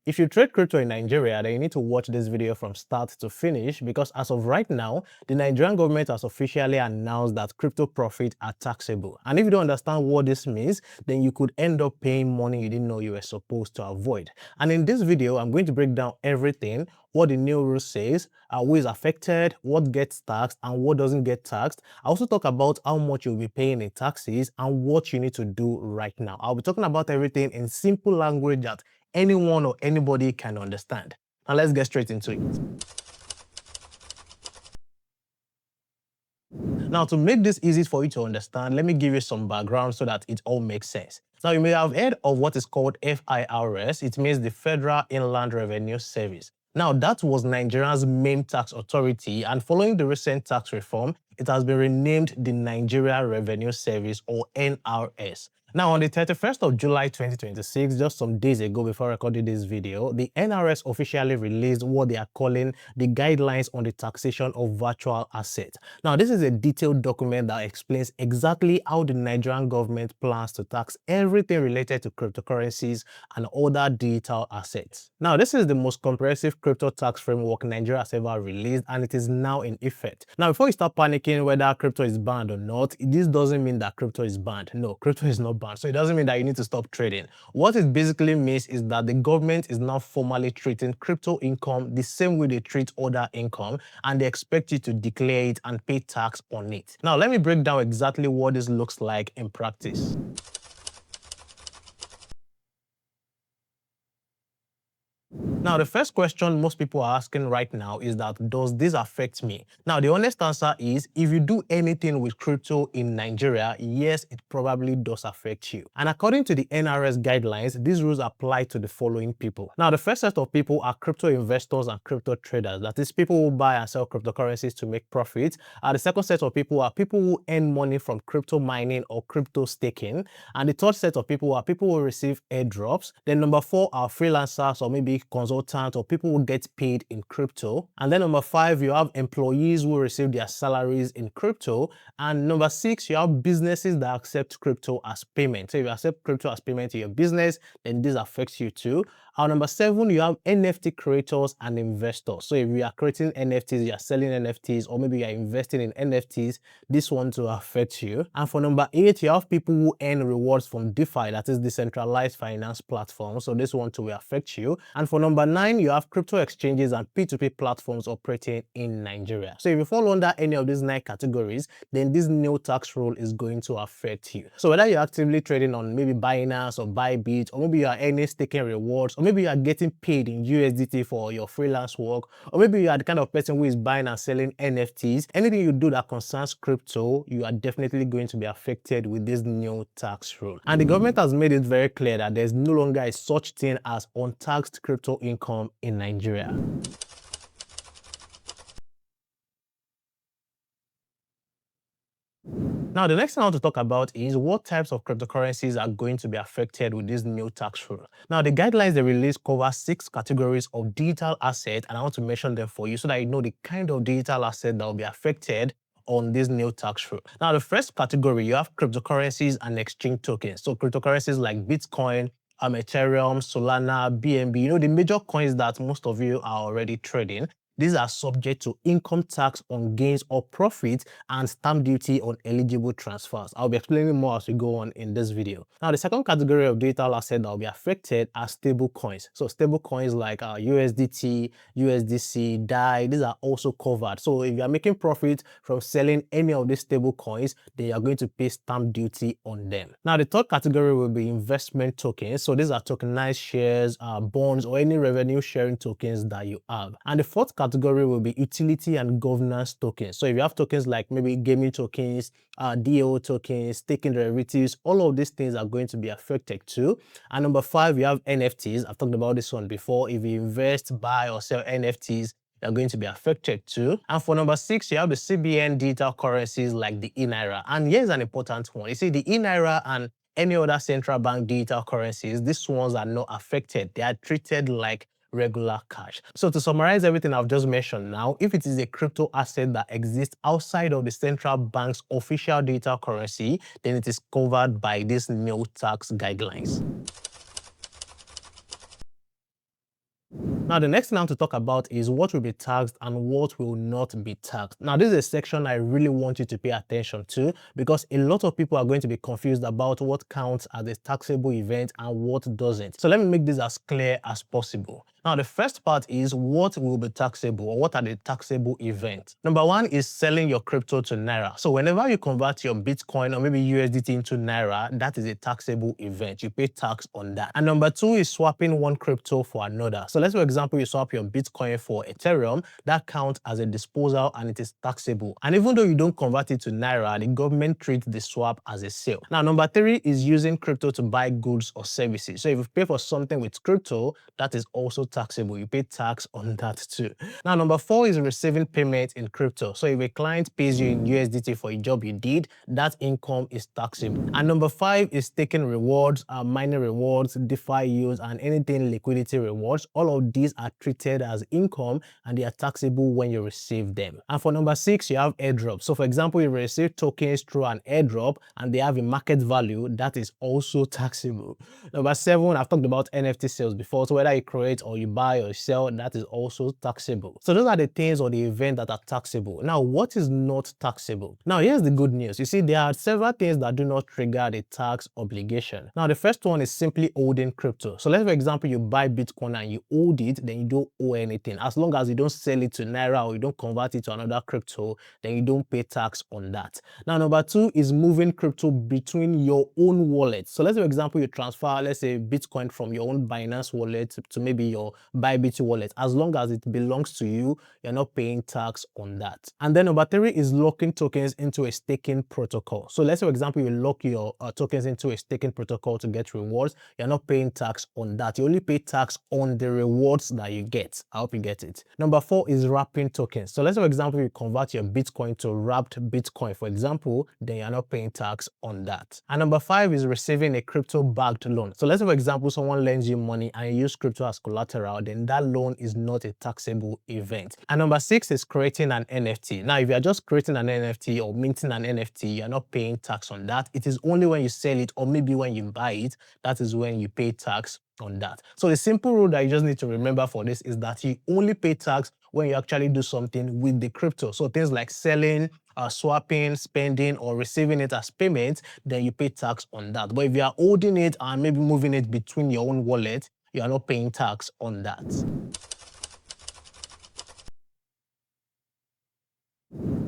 If you trade crypto in Nigeria, then you need to watch this video from start to finish because as of right now, the Nigerian government has officially announced that crypto profits are taxable. And if you don't understand what this means, then you could end up paying money you didn't know you were supposed to avoid. And in this video, I'm going to break down everything, what the new rule says, who is affected, what gets taxed, and what doesn't get taxed. I also talk about how much you'll be paying in taxes and what you need to do right now. I'll be talking about everything in simple language that anyone or anybody can understand. Now let's get straight into it. Now, to make this easy for you to understand, let me give you some background so that it all makes sense. Now, you may have heard of what is called FIRS. It means the Federal Inland Revenue Service. Now, that was Nigeria's main tax authority, and following the recent tax reform, it has been renamed the Nigeria Revenue Service, or NRS. Now, on the 31st of July 2026, just some days ago before recording this video, the NRS officially released what they are calling the Guidelines on the Taxation of Virtual Assets. Now, this is a detailed document that explains exactly how the Nigerian government plans to tax everything related to cryptocurrencies and other digital assets. Now, this is the most comprehensive crypto tax framework Nigeria has ever released, and it is now in effect. Now, before you start panicking whether crypto is banned or not, this doesn't mean that crypto is banned. No, crypto is not banned. So it doesn't mean that you need to stop trading. What it basically means is that the government is now formally treating crypto income the same way they treat other income, and they expect you to declare it and pay tax on it. Now, let me break down exactly what this looks like in practice. Now, the first question most people are asking right now is that, does this affect me? Now, the honest answer is, if you do anything with crypto in Nigeria, yes, it probably does affect you. And according to the NRS guidelines, these rules apply to the following people. Now, the first set of people are crypto investors and crypto traders. That is, people who buy and sell cryptocurrencies to make profits. The second set of people are people who earn money from crypto mining or crypto staking. And the third set of people are people who receive airdrops. Then number 4 are freelancers or maybe consultants or people who get paid in crypto. And then number 5, you have employees who receive their salaries in crypto. And number 6, you have businesses that accept crypto as payment. So if you accept crypto as payment to your business, then this affects you too. And number 7, you have NFT creators and investors. So if you are creating NFTs, you are selling NFTs, or maybe you are investing in NFTs, this one to affect you. And for number 8, you have people who earn rewards from DeFi, that is decentralized finance platforms. So this one too will affect you. And for number 9, you have crypto exchanges and P2P platforms operating in Nigeria. So if you fall under any of these 9 categories, then this new tax rule is going to affect you. So whether you're actively trading on maybe Binance or BYBIT, or maybe you are earning staking rewards, or maybe you are getting paid in USDT for your freelance work, or maybe you are the kind of person who is buying and selling NFTs, anything you do that concerns crypto, you are definitely going to be affected with this new tax rule. And the government has made it very clear that there's no longer a such thing as untaxed crypto income in Nigeria. Now, the next thing I want to talk about is what types of cryptocurrencies are going to be affected with this new tax rule. Now, the guidelines they released cover 6 categories of digital assets, and I want to mention them for you so that you know the kind of digital asset that will be affected on this new tax rule. Now, the first category, you have cryptocurrencies and exchange tokens. So cryptocurrencies like Bitcoin, Ethereum, Solana, BNB, you know, the major coins that most of you are already trading. These are subject to income tax on gains or profits and stamp duty on eligible transfers. I'll be explaining more as we go on in this video. Now, the second category of digital asset that will be affected are stable coins. So stable coins like USDT, USDC, DAI, these are also covered. So if you are making profit from selling any of these stable coins, then you are going to pay stamp duty on them. Now, the third category will be investment tokens. So these are tokenized shares, bonds, or any revenue sharing tokens that you have. And the fourth category will be utility and governance tokens. So if you have tokens like maybe gaming tokens, DAO tokens, staking derivatives, all of these things are going to be affected too. And number 5, you have NFTs. I've talked about this one before. If you invest, buy, or sell NFTs, they're going to be affected too. And for number 6, you have the CBN digital currencies like the e-Naira. And here's an important one. You see, the e-Naira and any other central bank digital currencies, these ones are not affected. They are treated like regular cash. So to summarize everything I've just mentioned now, if it is a crypto asset that exists outside of the central bank's official digital currency, then it is covered by these new tax guidelines. Now, the next thing I want to talk about is what will be taxed and what will not be taxed. Now, this is a section I really want you to pay attention to because a lot of people are going to be confused about what counts as a taxable event and what doesn't. So let me make this as clear as possible. Now, the first part is what will be taxable or what are the taxable events. Number one is selling your crypto to Naira. So whenever you convert your Bitcoin or maybe USDT into Naira, that is a taxable event. You pay tax on that. And number two is swapping one crypto for another. So let's, for example, you swap your Bitcoin for Ethereum, that counts as a disposal and it is taxable. And even though you don't convert it to Naira, the government treats the swap as a sale. Now, number three is using crypto to buy goods or services. So if you pay for something with crypto, that is also taxable. You pay tax on that too. Now, number four is receiving payment in crypto. So if a client pays you in USDT for a job you did, that income is taxable. And number five is taking rewards, mining rewards, DeFi use, and anything liquidity rewards. All of these are treated as income and they are taxable when you receive them. And for number six, you have airdrop. So for example, you receive tokens through an airdrop and they have a market value, that is also taxable. Number seven, I've talked about NFT sales before. So whether you create or you buy or sell, that is also taxable. So those are the things or the events that are taxable. Now, what is not taxable? Now, here's the good news. You see, there are several things that do not trigger the tax obligation. Now, the first one is simply holding crypto. So let's, for example, you buy Bitcoin and you hold it, then you don't owe anything. As long as you don't sell it to Naira or you don't convert it to another crypto, then you don't pay tax on that. Now, number two is moving crypto between your own wallet. So let's, for example, you transfer, let's say, Bitcoin from your own Binance wallet to maybe your BYBIT wallet. As long as it belongs to you, you're not paying tax on that. And then number three is locking tokens into a staking protocol. So let's say, for example, you lock your tokens into a staking protocol to get rewards. You're not paying tax on that. You only pay tax on the rewards that you get. I hope you get it. Number four is wrapping tokens. So let's say, for example, you convert your Bitcoin to wrapped Bitcoin, for example, then you're not paying tax on that. And number five is receiving a crypto-backed loan. So let's say, for example, someone lends you money and you use crypto as collateral, then that loan is not a taxable event. And number six is creating an NFT. Now, if you're just creating an NFT or minting an NFT, you're not paying tax on that. It is only when you sell it or maybe when you buy it, that is when you pay tax on that. So the simple rule that you just need to remember for this is that you only pay tax when you actually do something with the crypto. So things like selling, swapping, spending, or receiving it as payment, then you pay tax on that. But if you are holding it and maybe moving it between your own wallet, you are not paying tax on that.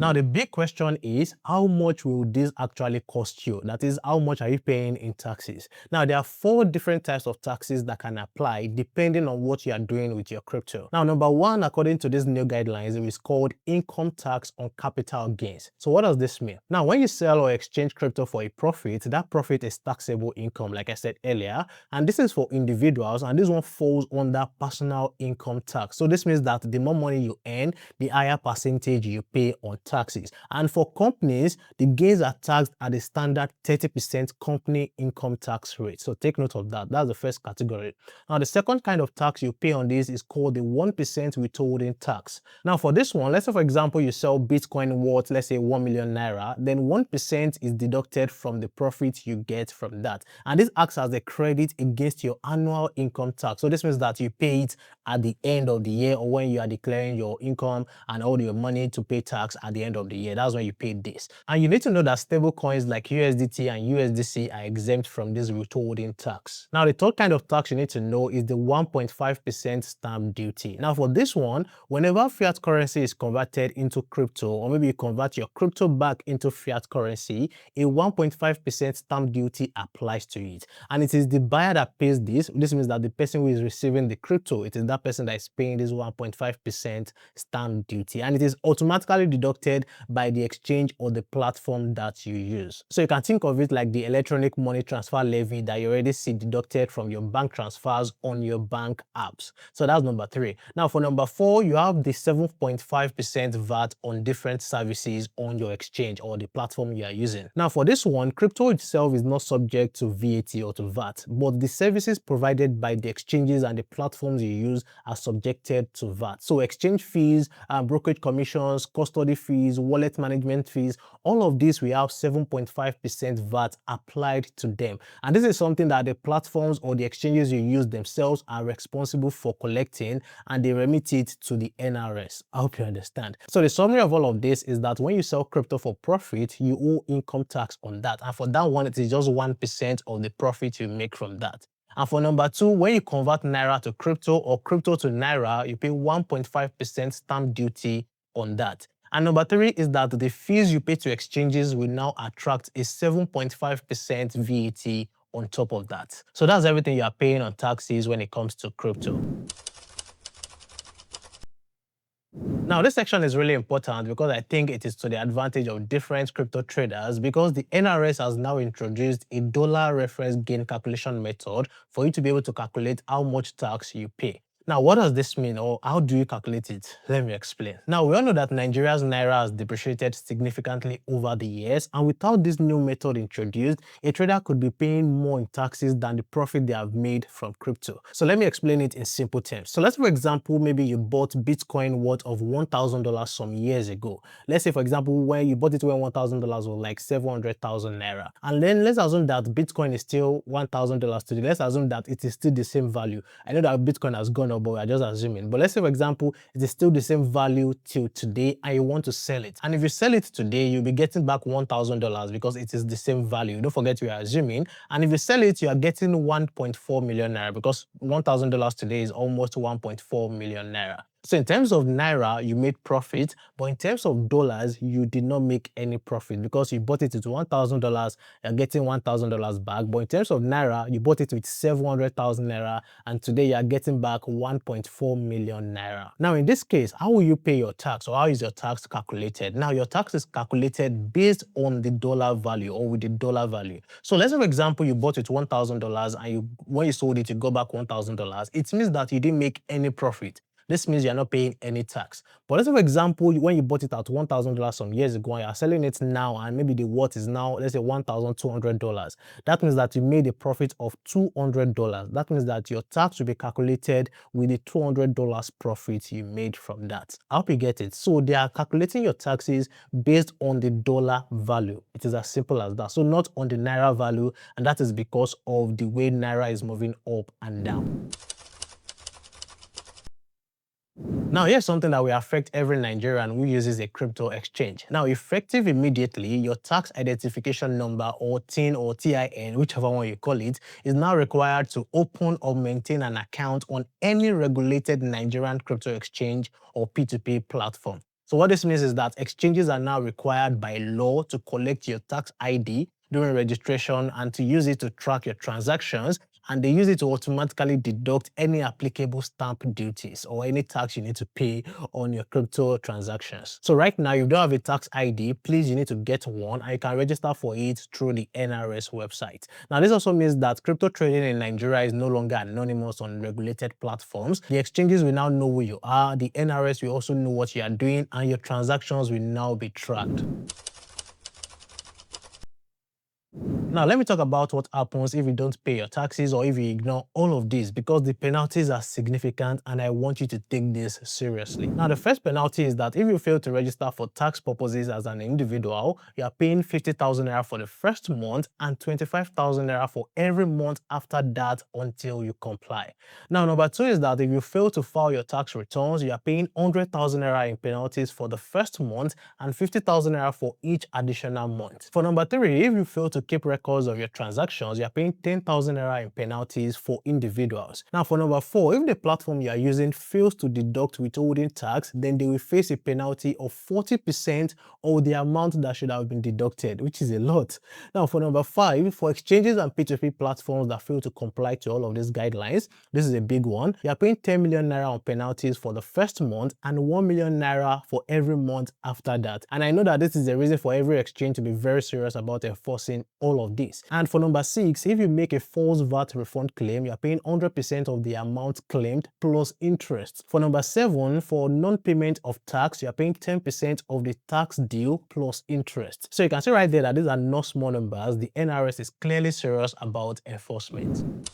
Now, the big question is, how much will this actually cost you? That is, how much are you paying in taxes? Now, there are four different types of taxes that can apply depending on what you are doing with your crypto. Now, number one, according to these new guidelines, it is called income tax on capital gains. So what does this mean? Now, when you sell or exchange crypto for a profit, that profit is taxable income, like I said earlier, and this is for individuals, and this one falls under personal income tax. So this means that the more money you earn, the higher percentage you pay on taxes. And for companies, the gains are taxed at the standard 30% company income tax rate. So take note of that. That's the first category. Now, the second kind of tax you pay on this is called the 1% withholding tax. Now, for this one, let's say, for example, you sell Bitcoin worth, let's say, 1 million Naira, then 1% is deducted from the profit you get from that. And this acts as a credit against your annual income tax. So this means that you pay it at the end of the year or when you are declaring your income and all your money to pay tax at the end of the year. That's when you pay this. And you need to know that stable coins like USDT and USDC are exempt from this withholding tax. Now, the third kind of tax you need to know is the 1.5% stamp duty. Now, for this one, whenever fiat currency is converted into crypto, or maybe you convert your crypto back into fiat currency, a 1.5% stamp duty applies to it. And it is the buyer that pays this. This means that the person who is receiving the crypto, it is that person that is paying this 1.5% stamp duty. And it is automatically deducted by the exchange or the platform that you use. So you can think of it like the electronic money transfer levy that you already see deducted from your bank transfers on your bank apps. So that's number three. Now, for number four, you have the 7.5% VAT on different services on your exchange or the platform you are using. Now, for this one, crypto itself is not subject to VAT or to VAT, but the services provided by the exchanges and the platforms you use are subjected to VAT. So exchange fees, brokerage commissions, custody fees, fees, wallet management fees, all of these we have 7.5% VAT applied to them. And this is something that the platforms or the exchanges you use themselves are responsible for collecting, and they remit it to the NRS. I hope you understand. So the summary of all of this is that when you sell crypto for profit, you owe income tax on that. And for that one, it is just 1% of the profit you make from that. And for number two, when you convert Naira to crypto or crypto to Naira, you pay 1.5% stamp duty on that. And number three is that the fees you pay to exchanges will now attract a 7.5% VAT on top of that. So that's everything you are paying on taxes when it comes to crypto. Now, this section is really important because I think it is to the advantage of different crypto traders, because the NRS has now introduced a dollar reference gain calculation method for you to be able to calculate how much tax you pay. Now, what does this mean, or how do you calculate it? Let me explain. Now, we all know that Nigeria's Naira has depreciated significantly over the years, and without this new method introduced, a trader could be paying more in taxes than the profit they have made from crypto. So let me explain it in simple terms. So let's, for example, maybe you bought Bitcoin worth of $1,000 some years ago. Let's say, for example, when you bought it when $1,000 was like 700,000 Naira. And then let's assume that Bitcoin is still $1,000 today. Let's assume that it is still the same value. I know that Bitcoin has gone up, but we're just assuming. But let's say, for example, it is still the same value till today and you want to sell it. And if you sell it today, you'll be getting back $1,000 because it is the same value. Don't forget we are assuming. And if you sell it, you are getting 1.4 million Naira, because $1,000 today is almost 1.4 million Naira. So in terms of Naira, you made profit, but in terms of dollars, you did not make any profit because you bought it with $1,000, you're getting $1,000 back. But in terms of Naira, you bought it with 700,000 Naira, and today you're getting back 1.4 million Naira. Now, in this case, how will you pay your tax, or how is your tax calculated? Now, your tax is calculated based on the dollar value, or with the dollar value. So let's say, for example, you bought it $1,000 and when you sold it, you got back $1,000. It means that you didn't make any profit. This means you're not paying any tax. But let's say, for example, when you bought it at $1,000 some years ago and you're selling it now, and maybe the worth is now, let's say, $1,200. That means that you made a profit of $200. That means that your tax will be calculated with the $200 profit you made from that. I hope you get it. So they are calculating your taxes based on the dollar value. It is as simple as that. So not on the Naira value, and that is because of the way Naira is moving up and down. Now, here's something that will affect every Nigerian who uses a crypto exchange. Now, effective immediately, your tax identification number, or TIN or TIN, whichever one you call it, is now required to open or maintain an account on any regulated Nigerian crypto exchange or P2P platform. So what this means is that exchanges are now required by law to collect your tax ID during registration and to use it to track your transactions, and they use it to automatically deduct any applicable stamp duties or any tax you need to pay on your crypto transactions. So right now, if you don't have a tax ID, please, you need to get one, and you can register for it through the NRS website. Now, this also means that crypto trading in Nigeria is no longer anonymous on regulated platforms. The exchanges will now know who you are, the NRS will also know what you are doing, and your transactions will now be tracked. Now, let me talk about what happens if you don't pay your taxes or if you ignore all of this, because the penalties are significant and I want you to take this seriously. Now, the first penalty is that if you fail to register for tax purposes as an individual, you are paying 50,000 Naira for the first month and 25,000 Naira for every month after that until you comply. Now, number two is that if you fail to file your tax returns, you are paying 100,000 Naira in penalties for the first month and 50,000 Naira for each additional month. For number three, if you fail to keep records of your transactions, you are paying 10,000 Naira in penalties for individuals. Now, for number four, if the platform you are using fails to deduct withholding tax, then they will face a penalty of 40% of the amount that should have been deducted, which is a lot. Now, for number five, for exchanges and P2P platforms that fail to comply to all of these guidelines, this is a big one. You are paying 10 million Naira on penalties for the first month and 1 million Naira for every month after that. And I know that this is a reason for every exchange to be very serious about enforcing all of this. And for number six, if you make a false VAT refund claim, you are paying 100% of the amount claimed plus interest. For number seven, for non-payment of tax, you are paying 10% of the tax due plus interest. So you can see right there that these are not small numbers. The NRS is clearly serious about enforcement.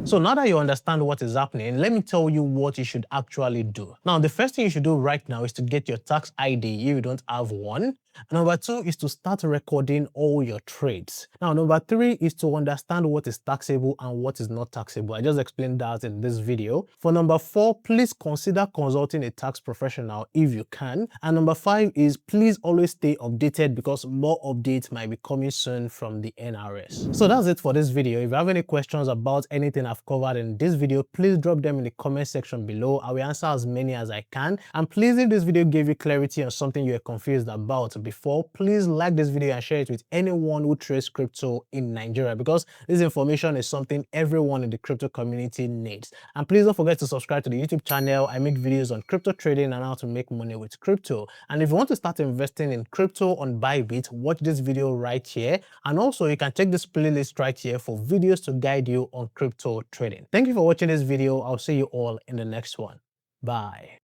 So now that you understand what is happening, let me tell you what you should actually do. Now, the first thing you should do right now is to get your tax ID if you don't have one. Number two is to start recording all your trades. Now, number three is to understand what is taxable and what is not taxable. I just explained that in this video. For number four, please consider consulting a tax professional if you can. And number five is please always stay updated because more updates might be coming soon from the NRS. So that's it for this video. If you have any questions about anything I've covered in this video, please drop them in the comment section below. I will answer as many as I can. And please, if this video gave you clarity on something you were confused about before, please like this video and share it with anyone who trades crypto in Nigeria, because this information is something everyone in the crypto community needs. And please don't forget to subscribe to the YouTube channel. I make videos on crypto trading and how to make money with crypto. And if you want to start investing in crypto on BYBIT, watch this video right here. And also you can check this playlist right here for videos to guide you on crypto trading. Thank you for watching this video. I'll see you all in the next one. Bye.